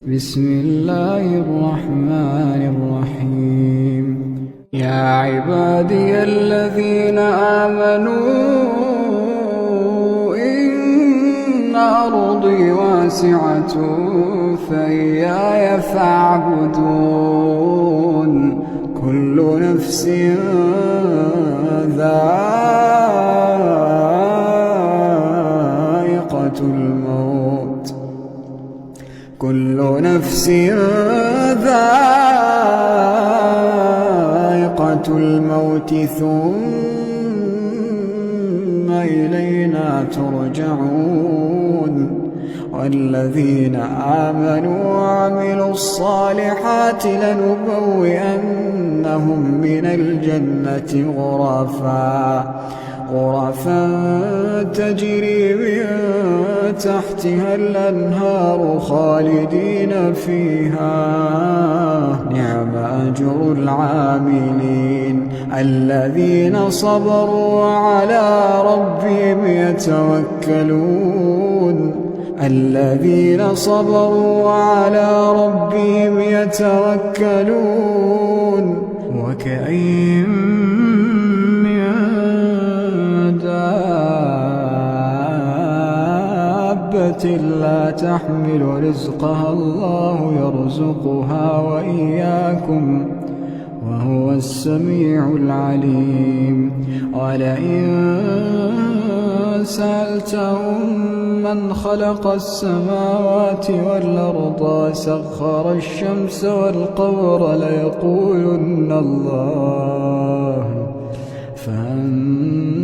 بسم الله الرحمن الرحيم. يا عبادي الذين آمنوا إن أرضي واسعة فإياي فاعبدون. كل نفس ذائقة الموت كل نفس ذائقة الموت ثم إلينا ترجعون. والذين آمنوا وعملوا الصالحات لنبوئنهم من الجنة غرفا تجري من تحتها الأنهار خالدين فيها. نعم أجر العاملين الذين صبروا وعلى ربهم يتوكلون. وكأين من دابة لا تحمل رزقها الله يرزقها وإياكم وهو السميع العليم. ولئن سألتهم من خلق السماوات والأرض وسخر الشمس والقمر ليقولن الله. فأنت